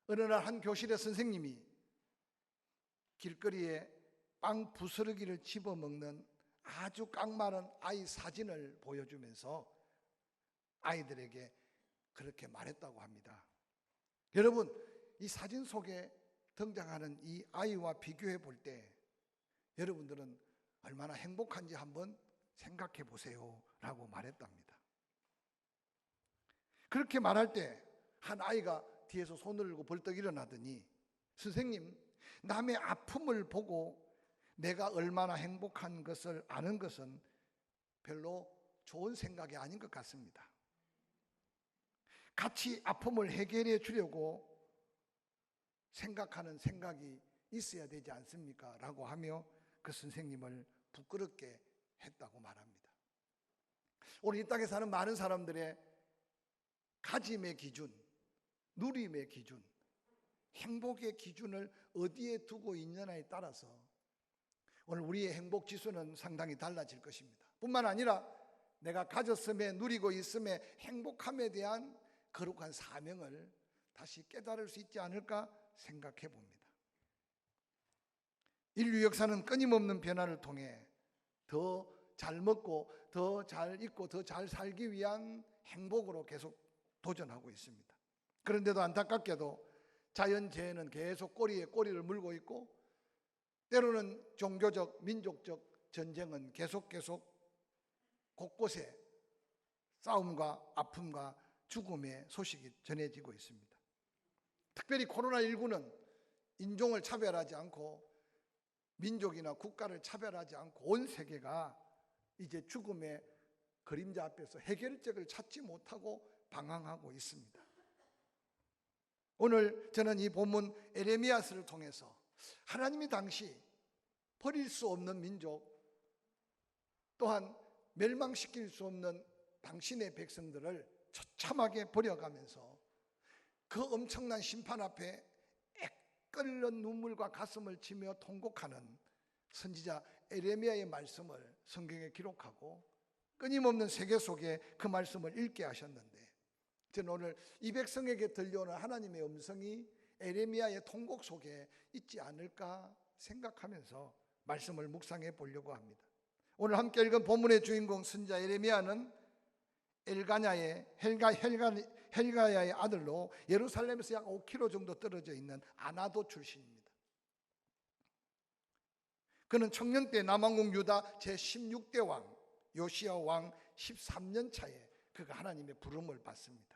어느 날 한 교실의 선생님이 길거리에 빵 부스러기를 집어먹는 아주 깡마른 아이 사진을 보여주면서 아이들에게 그렇게 말했다고 합니다. 여러분, 이 사진 속에 등장하는 이 아이와 비교해 볼 때 여러분들은 얼마나 행복한지 한번 생각해 보세요 라고 말했답니다. 그렇게 말할 때 한 아이가 뒤에서 손을 들고 벌떡 일어나더니, 선생님, 남의 아픔을 보고 내가 얼마나 행복한 것을 아는 것은 별로 좋은 생각이 아닌 것 같습니다. 같이 아픔을 해결해 주려고 생각하는 생각이 있어야 되지 않습니까? 라고 하며 그 선생님을 부끄럽게 했다고 말합니다. 오늘 이 땅에 사는 많은 사람들의 가짐의 기준, 누림의 기준, 행복의 기준을 어디에 두고 있느냐에 따라서 오늘 우리의 행복 지수는 상당히 달라질 것입니다. 뿐만 아니라 내가 가졌음에, 누리고 있음에 행복함에 대한 거룩한 사명을 다시 깨달을 수 있지 않을까 생각해 봅니다. 인류 역사는 끊임없는 변화를 통해 더 잘 먹고 더 잘 입고 더 잘 살기 위한 행복으로 계속 도전하고 있습니다. 그런데도 안타깝게도 자연재해는 계속 꼬리에 꼬리를 물고 있고, 때로는 종교적, 민족적 전쟁은 계속 곳곳에 싸움과 아픔과 죽음의 소식이 전해지고 있습니다. 특별히 코로나19는 인종을 차별하지 않고 민족이나 국가를 차별하지 않고 온 세계가 이제 죽음의 그림자 앞에서 해결책을 찾지 못하고 방황하고 있습니다. 오늘 저는 이 본문 에레미야서를 통해서 하나님이 당시 버릴 수 없는 민족, 또한 멸망시킬 수 없는 당신의 백성들을 처참하게 버려가면서 그 엄청난 심판 앞에 애끓는 눈물과 가슴을 치며 통곡하는 선지자 에레미야의 말씀을 성경에 기록하고 끊임없는 세계 속에 그 말씀을 읽게 하셨는데, 저는 오늘 이 백성에게 들려오는 하나님의 음성이 에레미야의 통곡 속에 있지 않을까 생각하면서 말씀을 묵상해 보려고 합니다. 오늘 함께 읽은 본문의 주인공 선지자 에레미야는 헬가야의 아들로 예루살렘에서 약 5km 정도 떨어져 있는 아나도 출신입니다. 그는 청년 때 남왕국 유다 제16대 왕 요시야 왕 13년 차에 그가 하나님의 부름을 받습니다.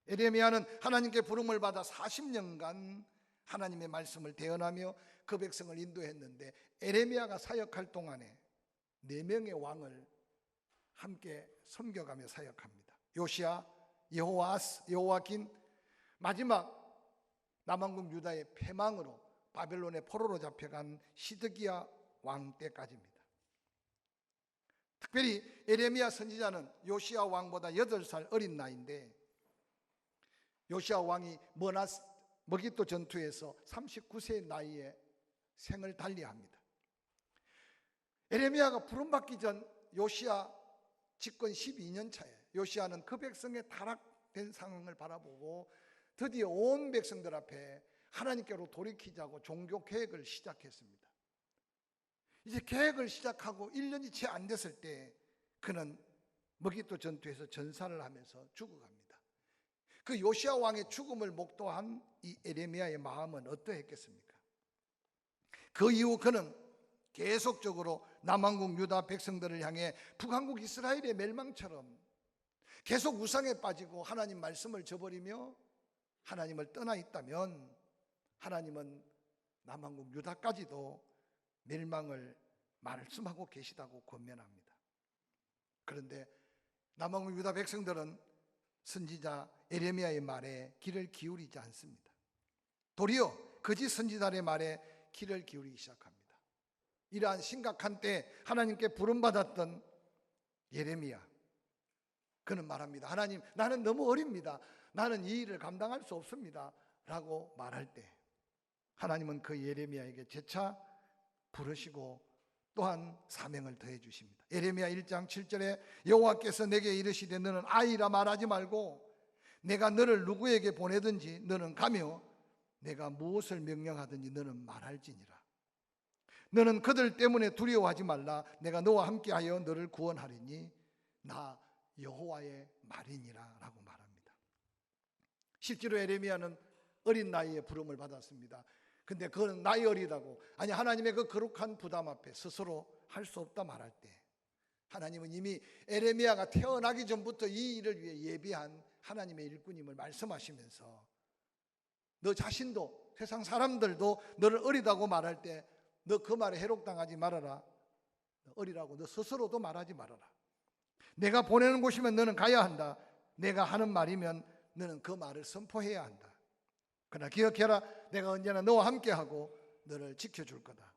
에레미야는 하나님께 부름을 받아 40년간 하나님의 말씀을 대언하며 그 백성을 인도했는데, 에레미야가 사역할 동안에 4명의 왕을 함께 섬겨가며 사역합니다. 요시야, 여호아스, 여호야긴, 마지막 남왕국 유다의 패망으로 바벨론의 포로로 잡혀간 시드기야 왕 때까지입니다. 특별히 에레미야 선지자는 요시야 왕보다 8살 어린 나이인데, 요시야 왕이 머깃도 전투에서 39세의 나이에 생을 달리합니다. 에레미야가 부름받기 전 요시야 집권 12년 차에 요시야는 그 백성의 타락된 상황을 바라보고 드디어 온 백성들 앞에 하나님께로 돌이키자고 종교 개혁을 시작했습니다. 이제 개혁을 시작하고 1년이 채 안 됐을 때 그는 머깃도 전투에서 전사를 하면서 죽어갑니다. 그 요시야 왕의 죽음을 목도한 이 에레미야의 마음은 어떠했겠습니까? 그 이후 그는 계속적으로 남왕국 유다 백성들을 향해 북왕국 이스라엘의 멸망처럼 계속 우상에 빠지고 하나님 말씀을 저버리며 하나님을 떠나 있다면 하나님은 남왕국 유다까지도 멸망을 말씀하고 계시다고 권면합니다. 그런데 남왕국 유다 백성들은 선지자 에레미야의 말에 귀를 기울이지 않습니다. 도리어 거짓 선지자의 말에 귀를 기울이기 시작합니다. 이러한 심각한 때 하나님께 부름받았던 예레미야, 그는 말합니다. 하나님, 나는 너무 어립니다. 나는 이 일을 감당할 수 없습니다 라고 말할 때 하나님은 그 예레미야에게 재차 부르시고 또한 사명을 더해 주십니다. 예레미야 1장 7절에 여호와께서 내게 이르시되 너는 아이라 말하지 말고 내가 너를 누구에게 보내든지 너는 가며 내가 무엇을 명령하든지 너는 말할지니라. 너는 그들 때문에 두려워하지 말라. 내가 너와 함께하여 너를 구원하리니 나 여호와의 말이니라 라고 말합니다. 실제로 에레미야는 어린 나이에 부름을 받았습니다. 근데 그는 나이 어리다고, 아니 하나님의 그 거룩한 부담 앞에 스스로 할 수 없다 말할 때, 하나님은 이미 에레미야가 태어나기 전부터 이 일을 위해 예비한 하나님의 일꾼임을 말씀하시면서 너 자신도, 세상 사람들도 너를 어리다고 말할 때 너 그 말에 해롭당하지 말아라. 어리라고 너 스스로도 말하지 말아라. 내가 보내는 곳이면 너는 가야 한다. 내가 하는 말이면 너는 그 말을 선포해야 한다. 그러나 기억해라. 내가 언제나 너와 함께하고 너를 지켜줄 거다.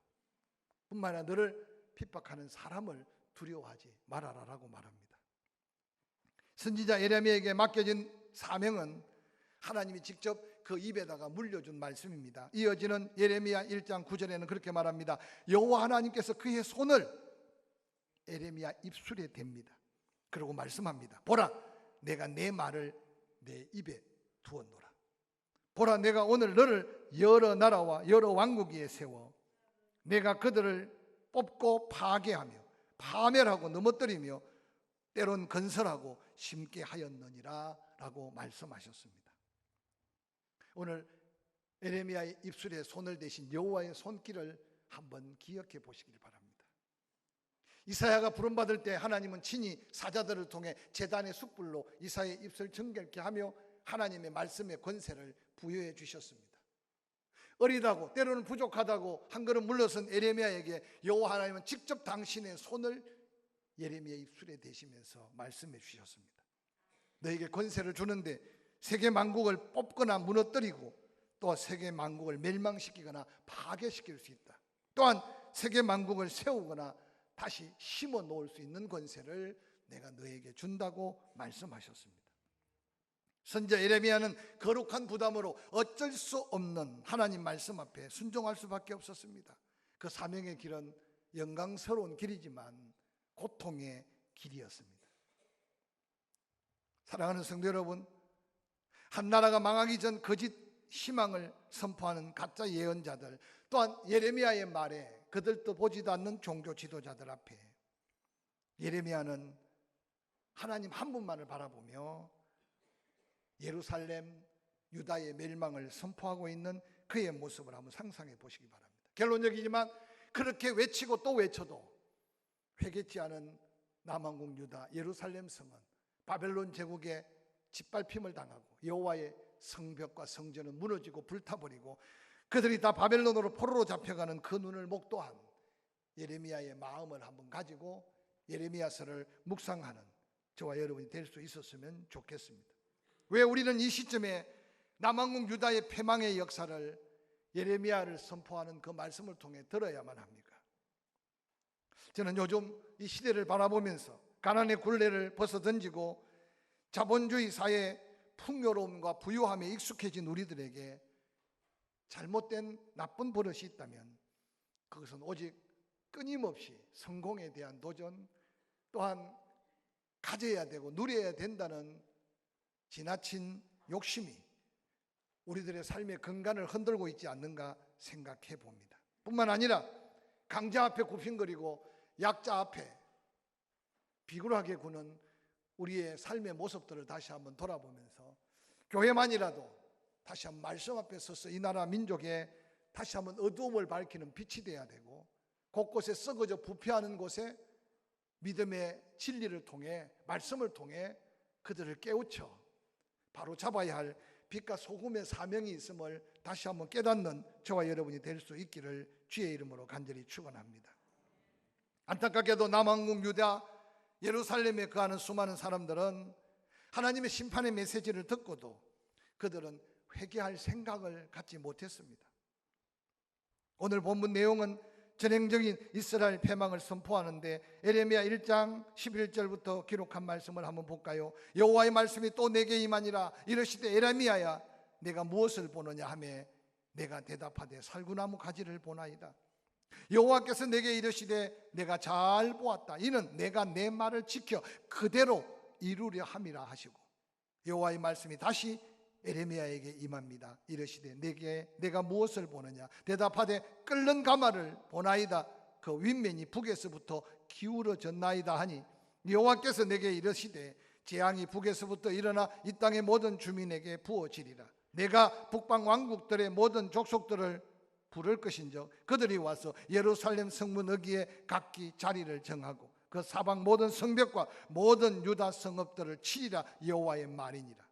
뿐만 아니라 너를 핍박하는 사람을 두려워하지 말아라라고 말합니다. 선지자 예레미야에게 맡겨진 사명은 하나님이 직접 그 입에다가 물려준 말씀입니다. 이어지는 예레미야 1장 9절에는 그렇게 말합니다. 여호와 하나님께서 그의 손을 예레미야 입술에 댑니다. 그리고 말씀합니다. 보라, 내가 내 말을 내 입에 두었노라. 보라, 내가 오늘 너를 여러 나라와 여러 왕국 위에 세워 내가 그들을 뽑고 파괴하며 파멸하고 넘어뜨리며 때론 건설하고 심게 하였느니라 라고 말씀하셨습니다. 오늘 에레미야의 입술에 손을 대신 여호와의 손길을 한번 기억해 보시길 바랍니다. 이사야가 부름받을 때 하나님은 친히 사자들을 통해 제단의 숯불로 이사야의 입술 정결케 하며 하나님의 말씀의 권세를 부여해 주셨습니다. 어리다고 때로는 부족하다고 한 걸음 물러선 에레미야에게 여호와 하나님은 직접 당신의 손을 예레미야의 입술에 대시면서 말씀해 주셨습니다. 너에게 권세를 주는데 세계 만국을 뽑거나 무너뜨리고 또 세계 만국을 멸망시키거나 파괴시킬 수 있다. 또한 세계 만국을 세우거나 다시 심어 놓을 수 있는 권세를 내가 너에게 준다고 말씀하셨습니다. 선지자 예레미야는 거룩한 부담으로 어쩔 수 없는 하나님 말씀 앞에 순종할 수밖에 없었습니다. 그 사명의 길은 영광스러운 길이지만 고통의 길이었습니다. 사랑하는 성도 여러분, 한 나라가 망하기 전 거짓 희망을 선포하는 가짜 예언자들, 또한 예레미야의 말에 그들도 보지도 않는 종교 지도자들 앞에 예레미야는 하나님 한 분만을 바라보며 예루살렘, 유다의 멸망을 선포하고 있는 그의 모습을 한번 상상해 보시기 바랍니다. 결론적이지만 그렇게 외치고 또 외쳐도 회개치 않은 남왕국 유다, 예루살렘 성은 바벨론 제국의 짓밟힘을 당하고 여호와의 성벽과 성전은 무너지고 불타버리고 그들이 다 바벨론으로 포로로 잡혀가는 그 눈을 목도한 예레미야의 마음을 한번 가지고 예레미야서를 묵상하는 저와 여러분이 될 수 있었으면 좋겠습니다. 왜 우리는 이 시점에 남왕국 유다의 패망의 역사를 예레미야를 선포하는 그 말씀을 통해 들어야만 합니까? 저는 요즘 이 시대를 바라보면서 가난의 굴레를 벗어던지고 자본주의 사회의 풍요로움과 부유함에 익숙해진 우리들에게 잘못된 나쁜 버릇이 있다면 그것은 오직 끊임없이 성공에 대한 도전, 또한 가져야 되고 누려야 된다는 지나친 욕심이 우리들의 삶의 근간을 흔들고 있지 않는가 생각해 봅니다. 뿐만 아니라 강자 앞에 굽힌거리고 약자 앞에 비굴하게 구는 우리의 삶의 모습들을 다시 한번 돌아보면서 교회만이라도 다시 한번 말씀 앞에 서서 이 나라 민족에 다시 한번 어두움을 밝히는 빛이 돼야 되고, 곳곳에 썩어져 부패하는 곳에 믿음의 진리를 통해, 말씀을 통해 그들을 깨우쳐 바로 잡아야 할 빛과 소금의 사명이 있음을 다시 한번 깨닫는 저와 여러분이 될 수 있기를 주의 이름으로 간절히 축원합니다. 안타깝게도 남왕국 유다 예루살렘에 거하는 수많은 사람들은 하나님의 심판의 메시지를 듣고도 그들은 회개할 생각을 갖지 못했습니다. 오늘 본문 내용은 전형적인 이스라엘 패망을 선포하는데 에레미야 1장 11절부터 기록한 말씀을 한번 볼까요? 여호와의 말씀이 또 내게 임하니라. 이르시되 에레미야야 내가 무엇을 보느냐 하매 내가 대답하되 살구나무 가지를 보나이다. 여호와께서 내게 이르시되 내가 잘 보았다. 이는 내가 내 말을 지켜 그대로 이루려 함이라 하시고, 여호와의 말씀이 다시 에레미야에게 임합니다. 이르시되 내가 무엇을 보느냐? 대답하되 끓는 가마를 보나이다. 그 윗면이 북에서부터 기울어졌나이다 하니 여호와께서 내게 이르시되 재앙이 북에서부터 일어나 이 땅의 모든 주민에게 부어지리라. 내가 북방 왕국들의 모든 족속들을 부를 것인즉 그들이 와서 예루살렘 성문 어귀에 각기 자리를 정하고 그 사방 모든 성벽과 모든 유다 성읍들을 치리라. 여호와의 말이니라.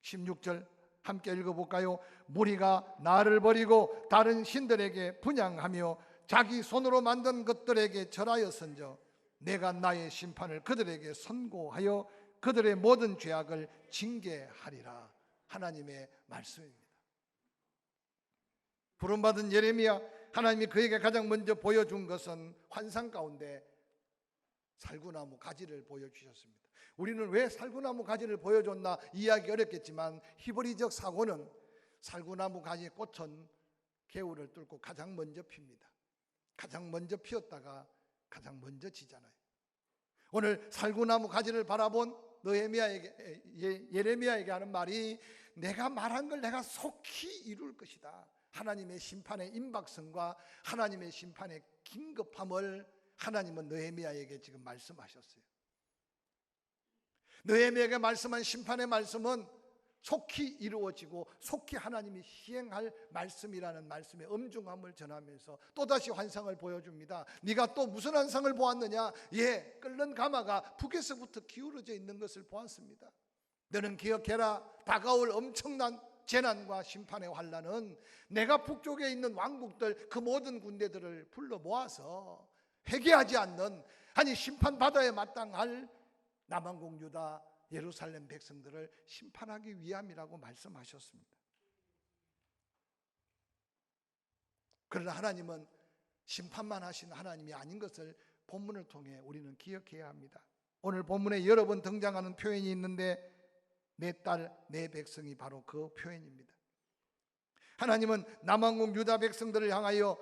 16절 함께 읽어볼까요? 무리가 나를 버리고 다른 신들에게 분향하며 자기 손으로 만든 것들에게 절하였은저 내가 나의 심판을 그들에게 선고하여 그들의 모든 죄악을 징계하리라. 하나님의 말씀입니다. 부름받은 예레미야, 하나님이 그에게 가장 먼저 보여준 것은 환상 가운데 살구나무 가지를 보여주셨습니다. 우리는 왜 살구나무 가지를 보여줬나 이해하기 어렵겠지만 히브리적 사고는 살구나무 가지의 꽃은 겨울을 뚫고 가장 먼저 핍니다. 가장 먼저 피었다가 가장 먼저 지잖아요. 오늘 살구나무 가지를 바라본 예레미야에게 하는 말이 내가 말한 걸 내가 속히 이룰 것이다. 하나님의 심판의 임박성과 하나님의 심판의 긴급함을 하나님은 느헤미야에게 지금 말씀하셨어요. 느헤미야에게 말씀한 심판의 말씀은 속히 이루어지고 속히 하나님이 시행할 말씀이라는 말씀의 엄중함을 전하면서 또다시 환상을 보여줍니다. 네가 또 무슨 환상을 보았느냐? 끓는 가마가 북에서부터 기울어져 있는 것을 보았습니다. 너는 기억해라. 다가올 엄청난 재난과 심판의 환난은 내가 북쪽에 있는 왕국들 그 모든 군대들을 불러 모아서 회개하지 않는, 아니 심판받아야 마땅할 남왕국 유다 예루살렘 백성들을 심판하기 위함이라고 말씀하셨습니다. 그러나 하나님은 심판만 하시는 하나님이 아닌 것을 본문을 통해 우리는 기억해야 합니다. 오늘 본문에 여러 번 등장하는 표현이 있는데 내 딸, 내 백성이 바로 그 표현입니다. 하나님은 남왕국 유다 백성들을 향하여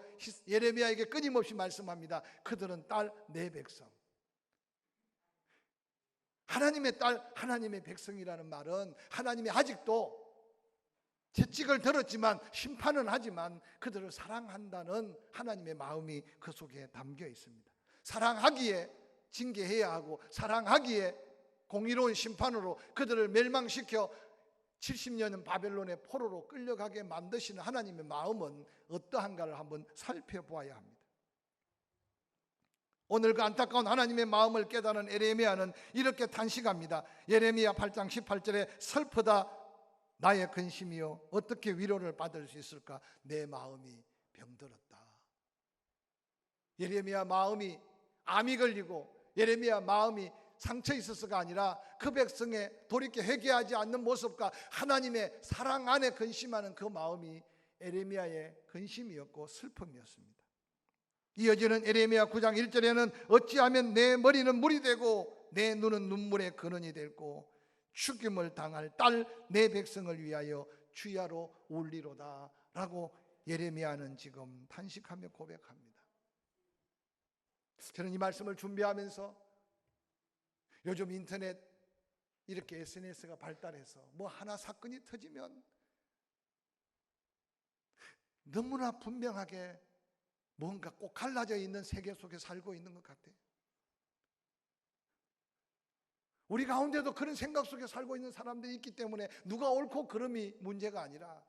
예레미야에게 끊임없이 말씀합니다. 그들은 딸, 내 백성. 하나님의 딸, 하나님의 백성이라는 말은 하나님이 아직도 채찍을 들었지만 심판은 하지만 그들을 사랑한다는 하나님의 마음이 그 속에 담겨 있습니다. 사랑하기에 징계해야 하고 사랑하기에 공의로운 심판으로 그들을 멸망시켜 70년은 바벨론의 포로로 끌려가게 만드시는 하나님의 마음은 어떠한가를 한번 살펴보아야 합니다. 오늘 그 안타까운 하나님의 마음을 깨달은 예레미야는 이렇게 탄식합니다. 예레미야 8장 18절에 슬프다 나의 근심이요 어떻게 위로를 받을 수 있을까? 내 마음이 병들었다. 예레미야 마음이 암이 걸리고 예레미야 마음이 상처 있어서가 아니라 그 백성의 돌이켜 회개하지 않는 모습과 하나님의 사랑 안에 근심하는 그 마음이 예레미야의 근심이었고 슬픔이었습니다. 이어지는 예레미야 9장 1절에는 어찌하면 내 머리는 물이 되고 내 눈은 눈물의 근원이 되고 죽임을 당할 딸 내 백성을 위하여 주야로 울리로다 라고 예레미야는 지금 탄식하며 고백합니다. 저는 이 말씀을 준비하면서 요즘 인터넷 이렇게 SNS가 발달해서 뭐 하나 사건이 터지면 너무나 분명하게 뭔가 꼭 갈라져 있는 세계 속에 살고 있는 것 같아요. 우리 가운데도 그런 생각 속에 살고 있는 사람들이 있기 때문에 누가 옳고 그름이 문제가 아니라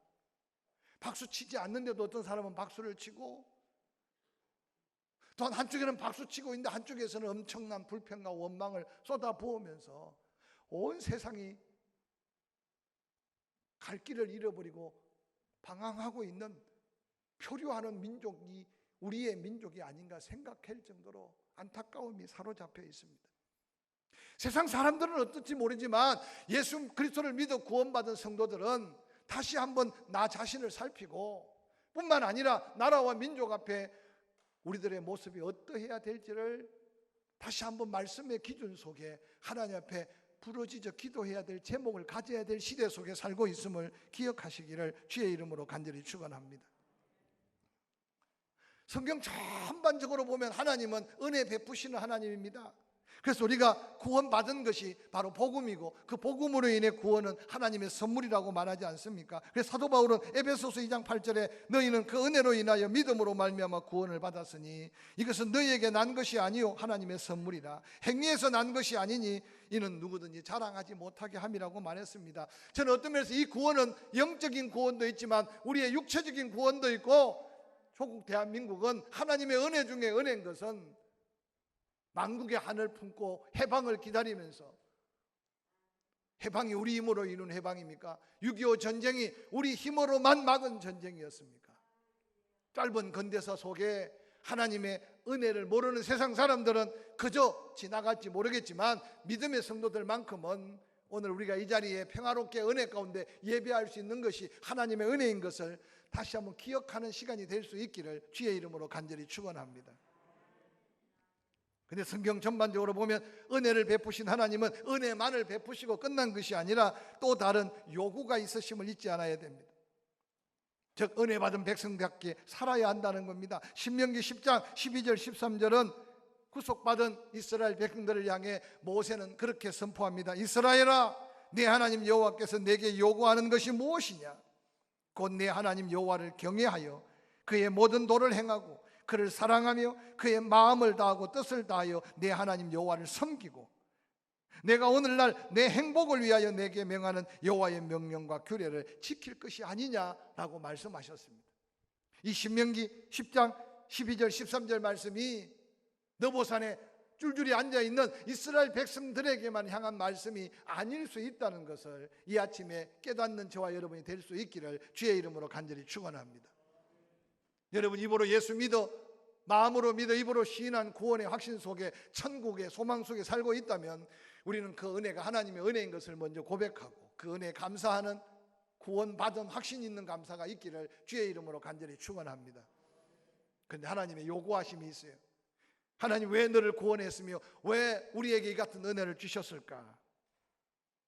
박수 치지 않는데도 어떤 사람은 박수를 치고 또한 한쪽에는 박수 치고 있는데 한쪽에서는 엄청난 불평과 원망을 쏟아부으면서 온 세상이 갈 길을 잃어버리고 방황하고 있는 표류하는 민족이 우리의 민족이 아닌가 생각할 정도로 안타까움이 사로잡혀 있습니다. 세상 사람들은 어떨지 모르지만 예수 그리스도를 믿어 구원받은 성도들은 다시 한번 나 자신을 살피고 뿐만 아니라 나라와 민족 앞에 우리들의 모습이 어떠해야 될지를 다시 한번 말씀의 기준 속에 하나님 앞에 부르짖어 기도해야 될 제목을 가져야 될 시대 속에 살고 있음을 기억하시기를 주의 이름으로 간절히 축원합니다. 성경 전반적으로 보면 하나님은 은혜 베푸시는 하나님입니다. 그래서 우리가 구원받은 것이 바로 복음이고, 그 복음으로 인해 구원은 하나님의 선물이라고 말하지 않습니까? 그래서 사도 바울은 에베소서 2장 8절에 너희는 그 은혜로 인하여 믿음으로 말미암아 구원을 받았으니 이것은 너희에게 난 것이 아니요 하나님의 선물이라. 행위에서 난 것이 아니니 이는 누구든지 자랑하지 못하게 함이라고 말했습니다. 저는 어떤 면에서 이 구원은 영적인 구원도 있지만 우리의 육체적인 구원도 있고, 조국 대한민국은 하나님의 은혜 중에 은혜인 것은 만국의 한을 품고 해방을 기다리면서, 해방이 우리 힘으로 이룬 해방입니까? 6.25 전쟁이 우리 힘으로만 막은 전쟁이었습니까? 짧은 근대사 속에 하나님의 은혜를 모르는 세상 사람들은 그저 지나갈지 모르겠지만, 믿음의 성도들만큼은 오늘 우리가 이 자리에 평화롭게 은혜 가운데 예배할 수 있는 것이 하나님의 은혜인 것을 다시 한번 기억하는 시간이 될 수 있기를 주의 이름으로 간절히 축원합니다. 근데 성경 전반적으로 보면 은혜를 베푸신 하나님은 은혜만을 베푸시고 끝난 것이 아니라 또 다른 요구가 있으심을 잊지 않아야 됩니다. 즉 은혜 받은 백성답게 살아야 한다는 겁니다. 신명기 10장 12절 13절은 구속받은 이스라엘 백성들을 향해 모세는 그렇게 선포합니다. 이스라엘아, 내 하나님 여호와께서 내게 요구하는 것이 무엇이냐? 곧 내 하나님 여호와를 경외하여 그의 모든 도를 행하고 그를 사랑하며 그의 마음을 다하고 뜻을 다하여 내 하나님 여호와를 섬기고, 내가 오늘날 내 행복을 위하여 내게 명하는 여호와의 명령과 규례를 지킬 것이 아니냐라고 말씀하셨습니다. 이 신명기 10장 12절 13절 말씀이 너보산에 줄줄이 앉아있는 이스라엘 백성들에게만 향한 말씀이 아닐 수 있다는 것을 이 아침에 깨닫는 저와 여러분이 될 수 있기를 주의 이름으로 간절히 축원합니다. 여러분, 입으로 예수 믿어, 마음으로 믿어, 입으로 시인한 구원의 확신 속에, 천국의 소망 속에 살고 있다면 우리는 그 은혜가 하나님의 은혜인 것을 먼저 고백하고 그 은혜에 감사하는, 구원받은 확신 있는 감사가 있기를 주의 이름으로 간절히 축원합니다. 그런데 하나님의 요구하심이 있어요. 하나님 왜 너를 구원했으며 왜 우리에게 이 같은 은혜를 주셨을까?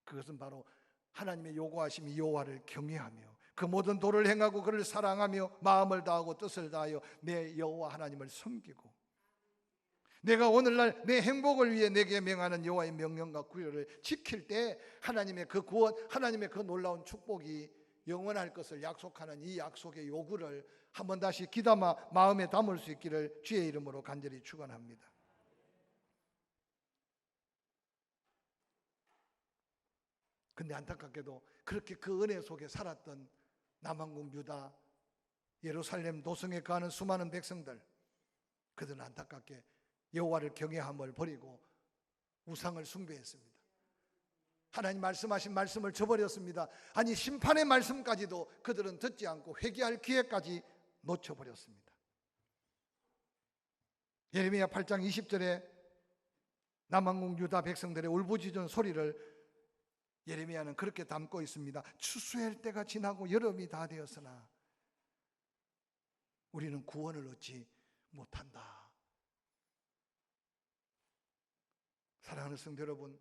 그것은 바로 하나님의 요구하심이 여호와를 경외하며 그 모든 도를 행하고 그를 사랑하며 마음을 다하고 뜻을 다하여 내 여호와 하나님을 섬기고, 내가 오늘날 내 행복을 위해 내게 명하는 여호와의 명령과 규례를 지킬 때 하나님의 그 구원, 하나님의 그 놀라운 축복이 영원할 것을 약속하는 이 약속의 요구를 한번 다시 귀담아 마음에 담을 수 있기를 주의 이름으로 간절히 축원합니다. 근데 안타깝게도 그렇게 그 은혜 속에 살았던 남한국 유다, 예루살렘 도성에 거하는 수많은 백성들, 그들은 안타깝게 여호와를 경외함을 버리고 우상을 숭배했습니다. 하나님 말씀하신 말씀을 저버렸습니다. 아니, 심판의 말씀까지도 그들은 듣지 않고 회개할 기회까지 놓쳐버렸습니다. 예레미야 8장 20절에 남한국 유다 백성들의 울부짖은 소리를 예레미야는 그렇게 담고 있습니다. 추수할 때가 지나고 여름이 다 되었으나 우리는 구원을 얻지 못한다. 사랑하는 성도 여러분,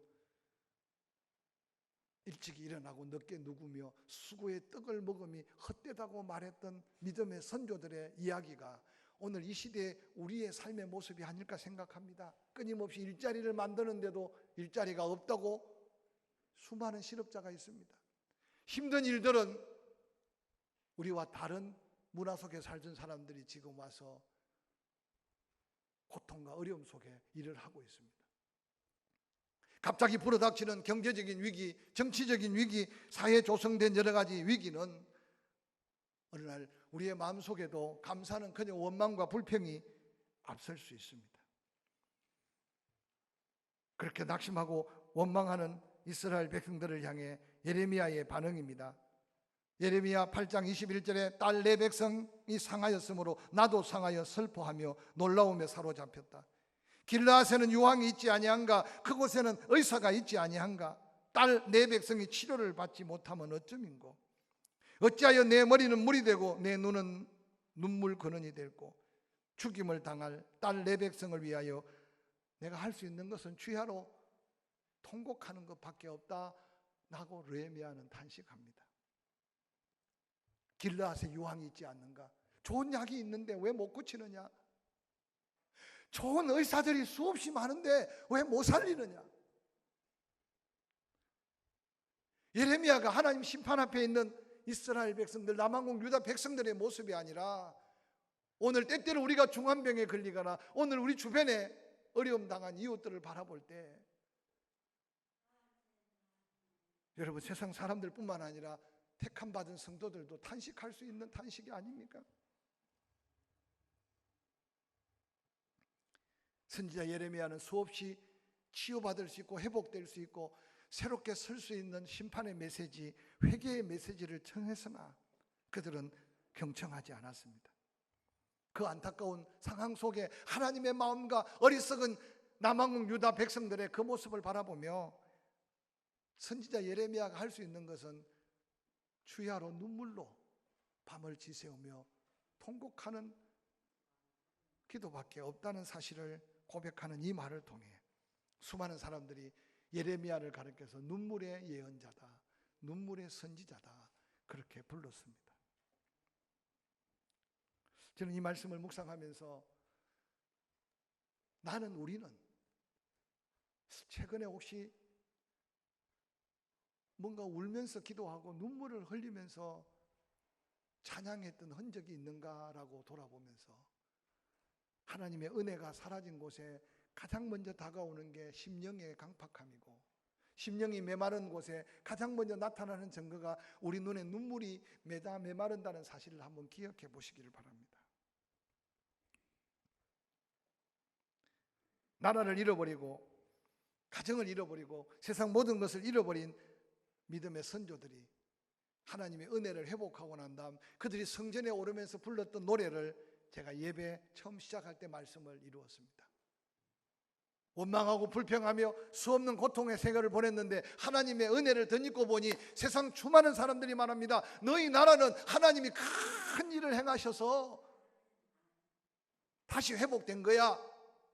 일찍 일어나고 늦게 누구며 수고의 떡을 먹음이 헛되다고 말했던 믿음의 선조들의 이야기가 오늘 이 시대에 우리의 삶의 모습이 아닐까 생각합니다. 끊임없이 일자리를 만드는데도 일자리가 없다고 수많은 실업자가 있습니다. 힘든 일들은 우리와 다른 문화 속에 살던 사람들이 지금 와서 고통과 어려움 속에 일을 하고 있습니다. 갑자기 불어닥치는 경제적인 위기, 정치적인 위기, 사회에 조성된 여러 가지 위기는 어느 날 우리의 마음속에도 감사는 그냥 원망과 불평이 앞설 수 있습니다. 그렇게 낙심하고 원망하는 이스라엘 백성들을 향해 예레미야의 반응입니다. 예레미야 8장 21절에 딸 내 백성이 상하였으므로 나도 상하여 슬퍼하며 놀라움에 사로잡혔다. 길르앗에는 유황이 있지 아니한가? 그곳에는 의사가 있지 아니한가? 딸 내 백성이 치료를 받지 못하면 어쩌민고? 어찌하여 내 머리는 물이 되고 내 눈은 눈물 근원이 되고, 죽임을 당할 딸 내 백성을 위하여 내가 할 수 있는 것은 주야로 통곡하는 것밖에 없다 라고 예레미야는 탄식합니다. 길르앗에 유황이 있지 않는가? 좋은 약이 있는데 왜 못 고치느냐? 좋은 의사들이 수없이 많은데 왜 못 살리느냐? 예레미야가 하나님 심판 앞에 있는 이스라엘 백성들, 남왕국 유다 백성들의 모습이 아니라 오늘 때때로 우리가 중환병에 걸리거나 오늘 우리 주변에 어려움 당한 이웃들을 바라볼 때, 여러분, 세상 사람들뿐만 아니라 택함 받은 성도들도 탄식할 수 있는 탄식이 아닙니까? 선지자 예레미야는 수없이 치유받을 수 있고 회복될 수 있고 새롭게 설 수 있는 심판의 메시지, 회개의 메시지를 청했으나 그들은 경청하지 않았습니다. 그 안타까운 상황 속에 하나님의 마음과 어리석은 남왕국 유다 백성들의 그 모습을 바라보며 선지자 예레미야가 할 수 있는 것은 주야로 눈물로 밤을 지새우며 통곡하는 기도밖에 없다는 사실을 고백하는 이 말을 통해 수많은 사람들이 예레미야를 가르쳐서 눈물의 예언자다, 눈물의 선지자다, 그렇게 불렀습니다. 저는 이 말씀을 묵상하면서 우리는 최근에 혹시 뭔가 울면서 기도하고 눈물을 흘리면서 찬양했던 흔적이 있는가라고 돌아보면서 하나님의 은혜가 사라진 곳에 가장 먼저 다가오는 게 심령의 강팍함이고, 심령이 메마른 곳에 가장 먼저 나타나는 증거가 우리 눈에 눈물이 메마른다는 사실을 한번 기억해 보시기를 바랍니다. 나라를 잃어버리고 가정을 잃어버리고 세상 모든 것을 잃어버린 믿음의 선조들이 하나님의 은혜를 회복하고 난 다음 그들이 성전에 오르면서 불렀던 노래를 제가 예배 처음 시작할 때 말씀을 이루었습니다. 원망하고 불평하며 수없는 고통의 세월을 보냈는데 하나님의 은혜를 덧입고 보니 세상 수많은 사람들이 말합니다. 너희 나라는 하나님이 큰 일을 행하셔서 다시 회복된 거야.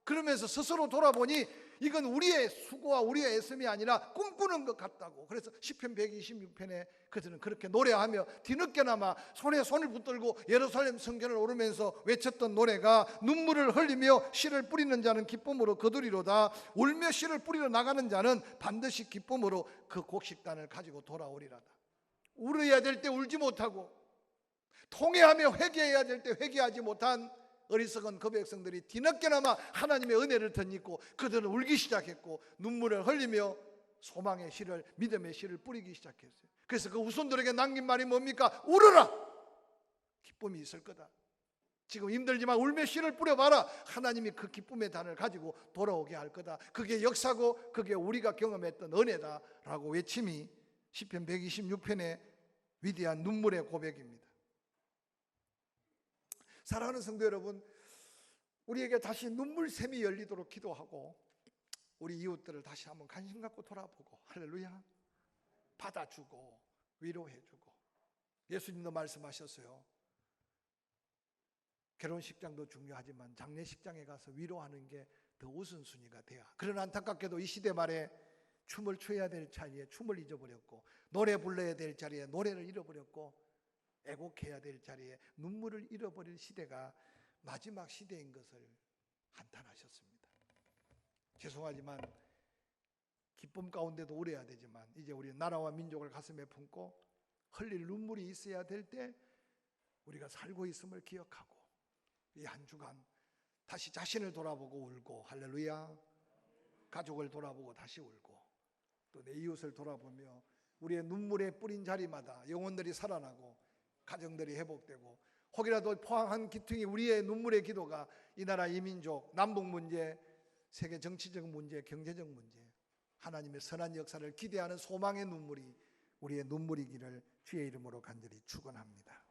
그러면서 스스로 돌아보니 이건 우리의 수고와 우리의 애씀이 아니라 꿈꾸는 것 같다고. 그래서 시편 126편에 그들은 그렇게 노래하며 뒤늦게나마 손에 손을 붙들고 예루살렘 성전을 오르면서 외쳤던 노래가 눈물을 흘리며 씨를 뿌리는 자는 기쁨으로 거두리로다. 울며 씨를 뿌리러 나가는 자는 반드시 기쁨으로 그 곡식단을 가지고 돌아오리라다. 울어야 될 때 울지 못하고 통회하며 회개해야 될 때 회개하지 못한 어리석은 그 백성들이 뒤늦게나마 하나님의 은혜를 덧입고 그들은 울기 시작했고 눈물을 흘리며 소망의 씨를, 믿음의 씨를 뿌리기 시작했어요. 그래서 그 후손들에게 남긴 말이 뭡니까? 울어라! 기쁨이 있을 거다. 지금 힘들지만 울며 씨를 뿌려봐라. 하나님이 그 기쁨의 단을 가지고 돌아오게 할 거다. 그게 역사고 그게 우리가 경험했던 은혜다 라고 외침이 시편 126편의 위대한 눈물의 고백입니다. 사랑하는 성도 여러분, 우리에게 다시 눈물샘이 열리도록 기도하고 우리 이웃들을 다시 한번 관심 갖고 돌아보고, 할렐루야, 받아주고 위로해주고. 예수님도 말씀하셨어요. 결혼식장도 중요하지만 장례식장에 가서 위로하는 게 더 우선순위가 돼야. 그러나 안타깝게도 이 시대 말에 춤을 춰야 될 자리에 춤을 잊어버렸고, 노래 불러야 될 자리에 노래를 잃어버렸고, 애곡해야 될 자리에 눈물을 잃어버릴 시대가 마지막 시대인 것을 한탄하셨습니다. 죄송하지만 기쁨 가운데도 울어야 되지만 이제 우리 나라와 민족을 가슴에 품고 흘릴 눈물이 있어야 될 때 우리가 살고 있음을 기억하고 이 한 주간 다시 자신을 돌아보고 울고, 할렐루야, 가족을 돌아보고 다시 울고 또 내 이웃을 돌아보며 우리의 눈물에 뿌린 자리마다 영혼들이 살아나고 가정들이 회복되고, 혹이라도 포항한 기퉁이 우리의 눈물의 기도가 이 나라 이민족, 남북 문제, 세계 정치적 문제, 경제적 문제, 하나님의 선한 역사를 기대하는 소망의 눈물이 우리의 눈물이기를 주의 이름으로 간절히 축원합니다.